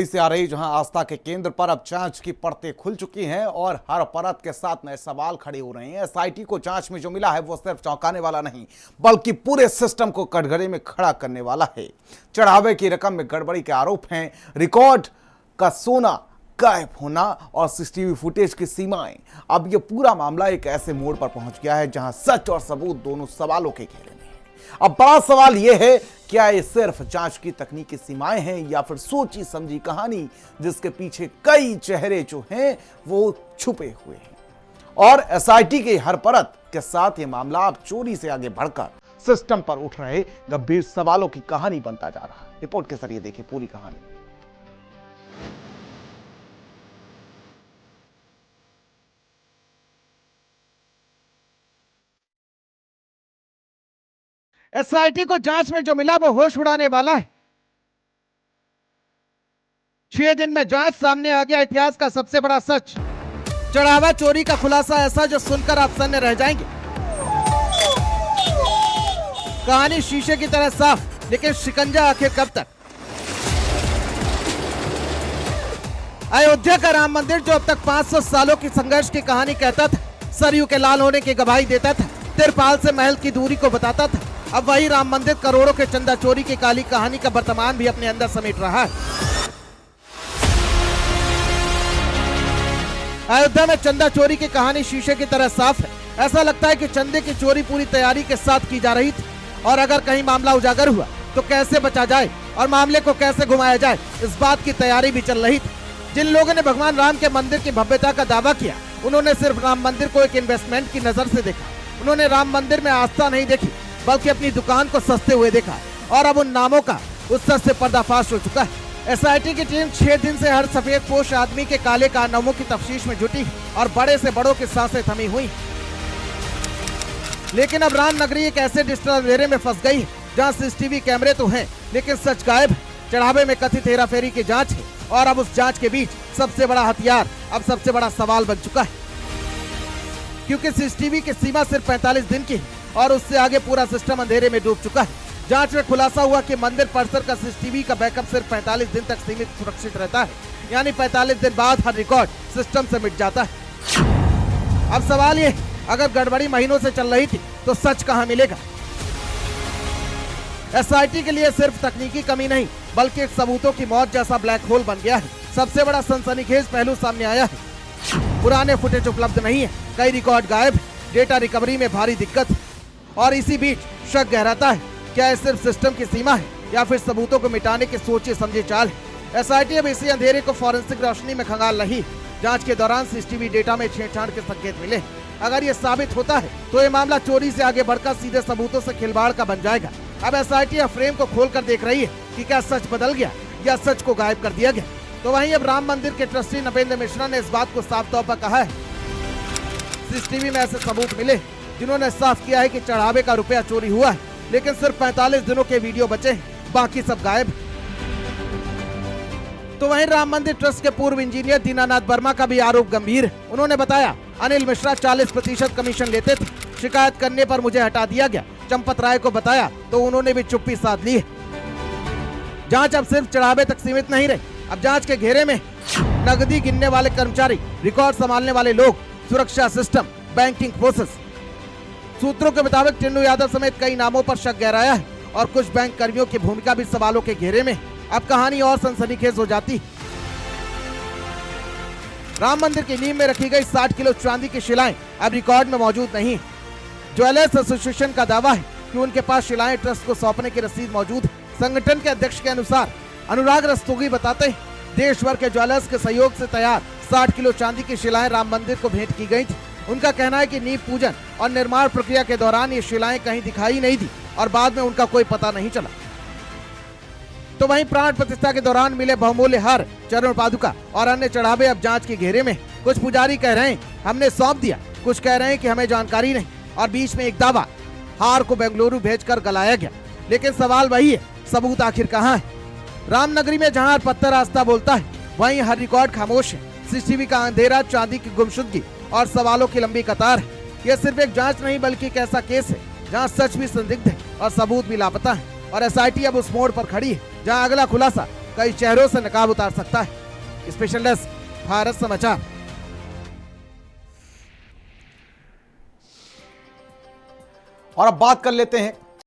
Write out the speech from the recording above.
से आ रही जहां आस्था के केंद्र पर अब जांच की परतें खुल चुकी हैं और हर परत के साथ नए सवाल खड़े हो रहे हैं। एसआईटी को जांच में जो मिला है वो सिर्फ चौंकाने वाला नहीं बल्कि पूरे सिस्टम को कटघरे में खड़ा करने वाला है। चढ़ावे की रकम में गड़बड़ी के आरोप हैं, रिकॉर्ड का सोना गायब होना और सीसीटीवी फुटेज की सीमाएं। अब यह पूरा मामला एक ऐसे मोड़ पर पहुंच गया है जहां सच और सबूत दोनों सवालों के घेरे में है। अब बड़ा सवाल यह है, क्या ये सिर्फ जांच की तकनीकी सीमाएं हैं या फिर सोची समझी कहानी जिसके पीछे कई चेहरे जो हैं वो छुपे हुए हैं। और एसआईटी की हर परत के साथ ये मामला अब चोरी से आगे बढ़कर सिस्टम पर उठ रहे गंभीर सवालों की कहानी बनता जा रहा है। रिपोर्ट के जरिए देखिए पूरी कहानी। एसआईटी को जांच में जो मिला वो होश उड़ाने वाला है। 6 दिन में जांच सामने आ गया इतिहास का सबसे बड़ा सच। चढ़ावा चोरी का खुलासा ऐसा जो सुनकर आप सन्न रह जाएंगे। कहानी शीशे की तरह साफ, लेकिन शिकंजा आखिर कब तक। अयोध्या का राम मंदिर जो अब तक 500 सालों की संघर्ष की कहानी कहता था, सरयू के लाल होने की गवाही देता था, तिरपाल से महल की दूरी को बताता था, अब वही राम मंदिर करोड़ों के चंदा चोरी की काली कहानी का वर्तमान भी अपने अंदर समेट रहा है। अयोध्या में चंदा चोरी की कहानी शीशे की तरह साफ है। ऐसा लगता है कि चंदे की चोरी पूरी तैयारी के साथ की जा रही थी और अगर कहीं मामला उजागर हुआ तो कैसे बचा जाए और मामले को कैसे घुमाया जाए, इस बात की तैयारी भी चल रही थी। जिन लोगों ने भगवान राम के मंदिर की भव्यता का दावा किया, उन्होंने सिर्फ राम मंदिर को एक इन्वेस्टमेंट की नजर से देखा। उन्होंने राम मंदिर में आस्था नहीं देखी बल्कि अपनी दुकान को सस्ते हुए देखा और अब उन नामों का उस सच से पर्दाफाश हो चुका है। एसआईटी की टीम 6 दिन से हर सफेद पोश आदमी के काले कारनामों की तफ्तीश में जुटी और बड़े से बड़ों की सांसें थमी हुई। लेकिन अब राम नगरी एक ऐसे डिजिटल अंधेरे में फंस गई है जहां सीसीटीवी कैमरे तो हैं लेकिन सच गायब है। चढ़ावे में कथित हेराफेरी की जांच है और अब उस जांच के बीच सबसे बड़ा हथियार, अब सबसे बड़ा सवाल बन चुका है, क्योंकि सीसीटीवी की सीमा सिर्फ 45 दिन की है और उससे आगे पूरा सिस्टम अंधेरे में डूब चुका है। जांच में खुलासा हुआ कि मंदिर परिसर का सीसीटीवी का बैकअप सिर्फ 45 दिन तक सीमित सुरक्षित रहता है, यानी 45 दिन बाद हर रिकॉर्ड सिस्टम से मिट जाता है। अब सवाल ये, अगर गड़बड़ी महीनों से चल रही थी तो सच कहां मिलेगा। एसआईटी के लिए सिर्फ तकनीकी कमी नहीं बल्कि एक सबूतों की मौत जैसा ब्लैक होल बन गया है। सबसे बड़ा सनसनीखेज पहलू सामने आया है। पुराने फुटेज उपलब्ध नहीं है, कई रिकॉर्ड गायब, डेटा रिकवरी में भारी दिक्कत और इसी बीच शक गहराता है, क्या यह सिर्फ सिस्टम की सीमा है या फिर सबूतों को मिटाने की सोचे समझे चाल है। एसआईटी अब इसी अंधेरे को फॉरेंसिक रोशनी में खंगाल रही। जांच के दौरान सीसीटीवी डेटा में छेड़छाड़ के संकेत मिले। अगर ये साबित होता है तो ये मामला चोरी से आगे बढ़कर सीधे सबूतों से खिलवाड़ का बन जाएगा। अब एसआईटी फ्रेम को खोलकर देख रही है कि क्या सच बदल गया या सच को गायब कर दिया गया। तो वहीं अब राम मंदिर के ट्रस्टी नपेंद्र मिश्रा ने इस बात को साफ तौर पर कहा है, सीसीटीवी में ऐसे सबूत मिले जिन्होंने साफ किया है कि चढ़ावे का रुपया चोरी हुआ है, लेकिन सिर्फ 45 दिनों के वीडियो बचे हैं, बाकी सब गायब। तो वहीं राम मंदिर ट्रस्ट के पूर्व इंजीनियर दीनानाथ वर्मा का भी आरोप गंभीर है। उन्होंने बताया, अनिल मिश्रा 40% कमीशन लेते थे, शिकायत करने पर मुझे हटा दिया गया। चंपत राय को बताया तो उन्होंने भी चुप्पी साध ली है। जांच अब सिर्फ चढ़ावे तक सीमित नहीं रही, अब जांच के घेरे में नकदी गिनने वाले कर्मचारी, रिकॉर्ड संभालने वाले लोग, सुरक्षा सिस्टम, बैंकिंग प्रोसेस। सूत्रों के मुताबिक टिन्नू यादव समेत कई नामों पर शक गहराया है और कुछ बैंक कर्मियों की भूमिका भी सवालों के घेरे में। अब कहानी और सनसनीखेज हो जाती। राम मंदिर की नींव में रखी गई 60 किलो चांदी की शिलाएं अब रिकॉर्ड में मौजूद नहीं। ज्वेलर्स एसोसिएशन का दावा है कि उनके पास शिलाएं ट्रस्ट को सौंपने की रसीद मौजूद है। संगठन के अध्यक्ष के अनुसार अनुराग रस्तोगी बताते हैं, देश भर के ज्वेलर्स के सहयोग से तैयार 60 किलो चांदी की शिलाएं राम मंदिर को भेंट की गई थी। उनका कहना है कि नींव पूजन और निर्माण प्रक्रिया के दौरान ये शिलाएं कहीं दिखाई नहीं दी और बाद में उनका कोई पता नहीं चला। तो वहीं प्राण प्रतिष्ठा के दौरान मिले बहुमूल्य हार, चरण पादुका और अन्य चढ़ावे अब जांच के घेरे में। कुछ पुजारी कह रहे हैं हमने सौंप दिया, कुछ कह रहे हैं कि हमें जानकारी नहीं और बीच में एक दावा, हार को बेंगलुरु भेजकर गलाया गया। लेकिन सवाल वही है, सबूत आखिर कहाँ है। राम नगरी में जहाँ पत्थर आस्था बोलता है, वहीं हर रिकॉर्ड खामोश है। सीसीटीवी का अंधेरा, चांदी की गुमशुदगी और सवालों की लंबी कतार है। यह सिर्फ एक जांच नहीं बल्कि एक ऐसा केस है जहां सच भी संदिग्ध है और सबूत भी लापता है। और एसआईटी अब उस मोड़ पर खड़ी है जहां अगला खुलासा कई चेहरों से नकाब उतार सकता है। स्पेशल डेस्क, भारत समाचार। और अब बात कर लेते हैं